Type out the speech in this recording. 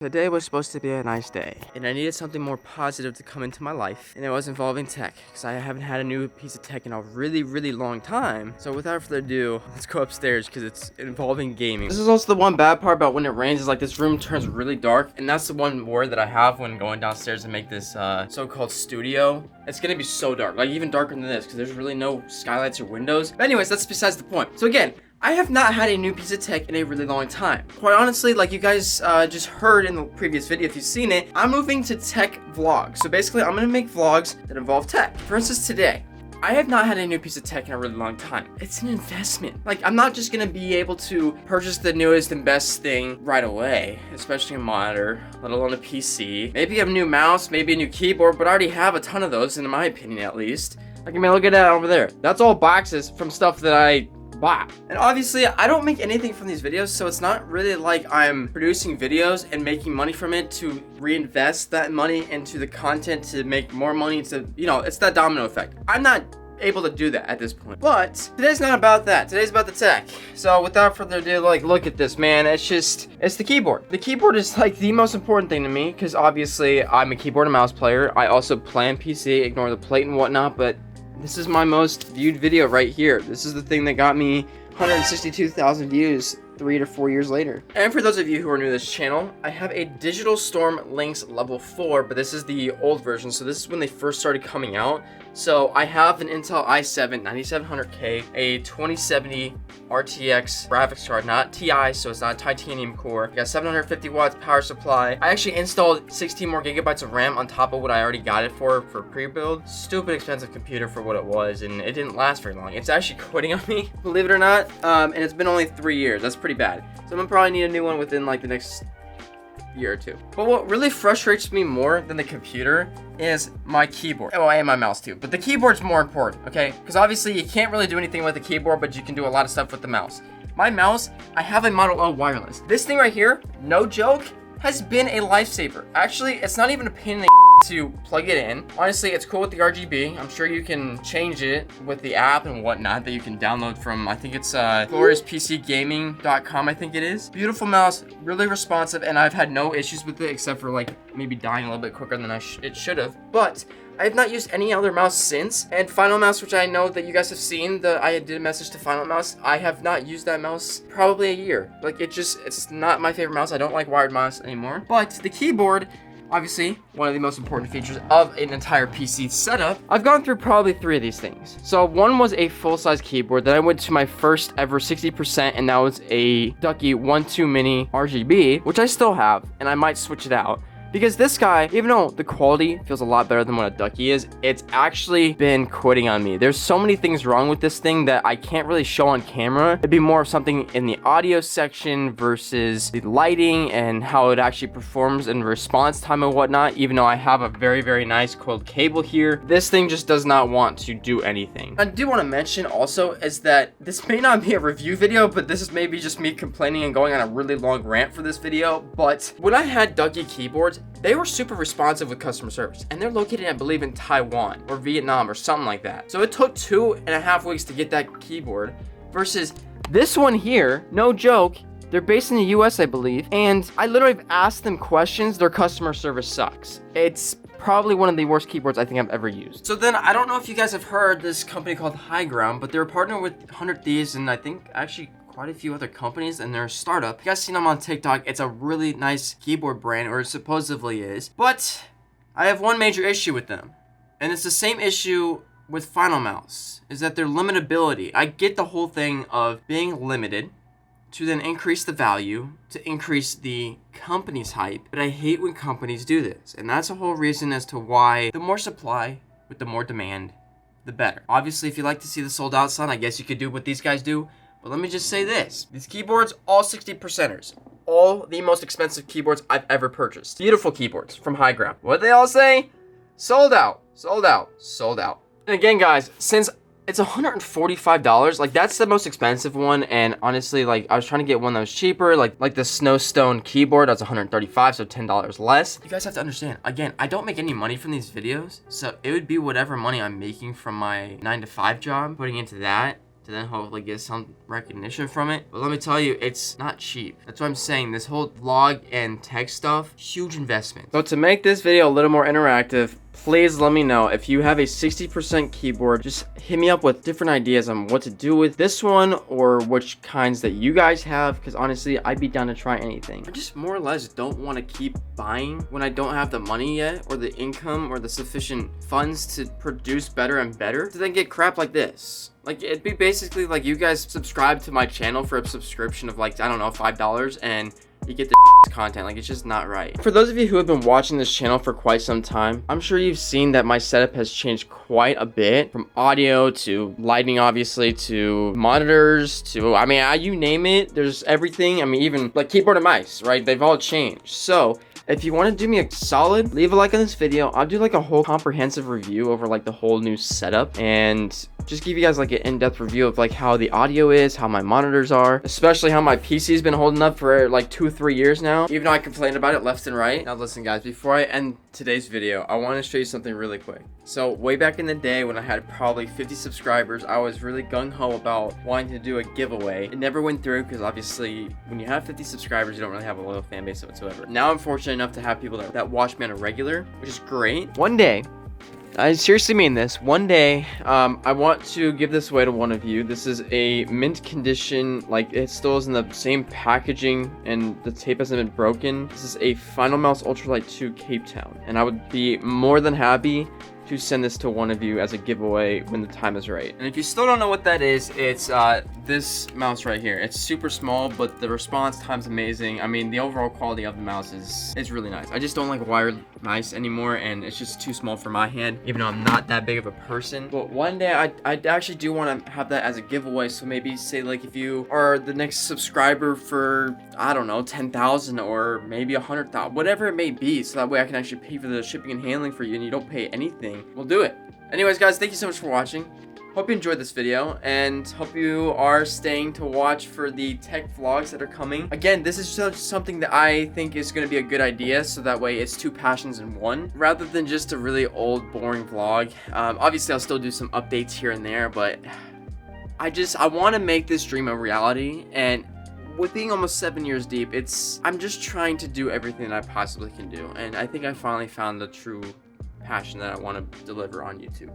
Today was supposed to be a nice day, and I needed something more positive to come into my life, and it was involving tech, because I haven't had a new piece of tech in a really long time. So without further ado, let's go upstairs, because it's involving gaming. This is also the one bad part about when it rains, is like this room turns really dark, and that's the one worry that I have when going downstairs to make this so-called studio. It's gonna be so dark, like even darker than this, because there's really no skylights or windows. But anyways, that's besides the point. So again, I have not had a new piece of tech in a really long time. Quite honestly, like you guys just heard in the previous video, if you've seen it, I'm moving to tech vlogs. So basically, I'm gonna make vlogs that involve tech. For instance, today, I have not had a new piece of tech in a really long time. It's an investment. Like, I'm not just gonna be able to purchase the newest and best thing right away, especially a monitor, let alone a PC. Maybe a new mouse, maybe a new keyboard, but I already have a ton of those, in my opinion at least. Like, I mean, look at that over there. That's all boxes from stuff that I bought. And obviously, I don't make anything from these videos, so it's not really like I'm producing videos and making money from it to reinvest that money into the content to make more money to, you know, it's that domino effect. I'm not able to do that at this point. But today's not about that. Today's about the tech. So without further ado, like, look at this, man. It's the keyboard. The keyboard is like the most important thing to me, because obviously I'm a keyboard and mouse player. I also play on PC, ignore the plate and whatnot, but this is my most viewed video right here. This is the thing that got me 162,000 views 3 to 4 years later. And for those of you who are new to this channel, I have a Digital Storm Lynx level 4, but this is the old version, so this is when they first started coming out. So I have an Intel i7 9700K, a 2070 RTX graphics card, not TI, so it's not a titanium core. I got 750 watts power supply. I actually installed 16 more gigabytes of RAM on top of what I already got it for pre-build. Stupid expensive computer for what it was, and it didn't last very long. It's actually quitting on me, believe it or not, and it's been only 3 years. That's pretty bad. So I'm gonna probably need a new one within like the next year or two. But what really frustrates me more than the computer is my keyboard. Oh, and my mouse too. But the keyboard's more important, okay? Because obviously you can't really do anything with the keyboard, but you can do a lot of stuff with the mouse. My mouse, I have a Model O wireless. This thing right here, no joke, has been a lifesaver. Actually, it's not even a pain in the to plug it in. Honestly, it's cool with the RGB. I'm sure you can change it with the app and whatnot that you can download from, I think it's gloriousPCgaming.com, I think it is. Beautiful mouse, really responsive, and I've had no issues with it except for like maybe dying a little bit quicker than it should have. But I have not used any other mouse since, and Final Mouse, which I know that you guys have seen, I did a message to Final Mouse. I have not used that mouse probably a year. Like, it's not my favorite mouse. I don't like wired mouse anymore. But the keyboard, obviously, one of the most important features of an entire PC setup. I've gone through probably 3 of these things. So one was a full-size keyboard. Then I went to my first ever 60%, and that was a Ducky 1.2 Mini RGB, which I still have, and I might switch it out. Because this guy, even though the quality feels a lot better than what a Ducky is, it's actually been quitting on me. There's so many things wrong with this thing that I can't really show on camera. It'd be more of something in the audio section versus the lighting and how it actually performs in response time and whatnot. Even though I have a very nice coiled cable here, this thing just does not want to do anything. I do want to mention also is that this may not be a review video, but this is maybe just me complaining and going on a really long rant for this video. But when I had Ducky keyboards, they were super responsive with customer service, and they're located, I believe, in Taiwan or Vietnam or something like that. So it took 2.5 weeks to get that keyboard versus this one here, no joke. They're based in the US, I believe, and I literally have asked them questions. Their customer service sucks. It's probably one of the worst keyboards I think I've ever used. So then, I don't know if you guys have heard this company called High Ground, but they're partnered with 100 Thieves and I think actually quite a few other companies, and they're a startup. You guys seen them on TikTok. It's a really nice keyboard brand, or it supposedly is. But I have one major issue with them, and it's the same issue with Final Mouse, is that their limitability. I get the whole thing of being limited to then increase the value, to increase the company's hype, but I hate when companies do this, and that's the whole reason as to why the more supply with the more demand, the better. Obviously, if you like to see the sold out sign, I guess you could do what these guys do. But let me just say this. These keyboards, all 60%ers. All the most expensive keyboards I've ever purchased. Beautiful keyboards from High Ground. What they all say? Sold out, sold out, sold out. And again, guys, since it's $145, like that's the most expensive one, and honestly, like I was trying to get one that was cheaper, like the Snowstone keyboard, that's $135, so $10 less. You guys have to understand, again, I don't make any money from these videos, so it would be whatever money I'm making from my 9 to 5 job, putting into that. to then hopefully get some recognition from it. But let me tell you, it's not cheap. That's what I'm saying. This whole vlog and tech stuff, huge investment. So to make this video a little more interactive, please let me know if you have a 60% keyboard. Just hit me up with different ideas on what to do with this one or which kinds that you guys have, because honestly, I'd be down to try anything. I just more or less don't want to keep buying when I don't have the money yet, or the income, or the sufficient funds to produce better and better, to then get crap like this. Like, it'd be basically like you guys subscribe to my channel for a subscription of like, I don't know, $5, and you get the content. Like, it's just not right. For those of you who have been watching this channel for quite some time, I'm sure you've seen that my setup has changed quite a bit, from audio to lighting, obviously, to monitors to, I mean, you name it, there's everything. I mean, even like keyboard and mice, right? They've all changed. So if you want to do me a solid, leave a like on this video. I'll do like a whole comprehensive review over like the whole new setup, and just give you guys like an in-depth review of like how the audio is, how my monitors are, especially how my PC's been holding up for like 2-3 years now, even though I complained about it left and right. Now listen guys, before I end today's video, I want to show you something really quick. So way back in the day when I had probably 50 subscribers, I was really gung-ho about wanting to do a giveaway. It never went through because obviously when you have 50 subscribers, you don't really have a loyal fan base whatsoever. Now I'm fortunate enough to have people that watch me on a regular, which is great. One day, I seriously mean this, one day, I want to give this away to one of you. This is a mint condition, like it still is in the same packaging and the tape hasn't been broken. This is a Final Mouse Ultralight 2 Cape Town, and I would be more than happy to send this to one of you as a giveaway when the time is right. And if you still don't know what that is, it's this mouse right here. It's super small, but the response time's amazing. I mean, the overall quality of the mouse is really nice. I just don't like wired mice anymore, and it's just too small for my hand, even though I'm not that big of a person. But one day I actually do want to have that as a giveaway. So maybe say like if you are the next subscriber for, I don't know, 10,000 or maybe 100,000, whatever it may be, so that way I can actually pay for the shipping and handling for you and you don't pay anything. We'll do it. Anyways guys, thank you so much for watching. Hope you enjoyed this video, and hope you are staying to watch for the tech vlogs that are coming. Again, this is just something that I think is going to be a good idea, so that way it's two passions in one, rather than just a really old, boring vlog. Obviously, I'll still do some updates here and there, but I want to make this dream a reality, and with being almost 7 years deep, I'm just trying to do everything that I possibly can do, and I think I finally found the true passion that I want to deliver on YouTube.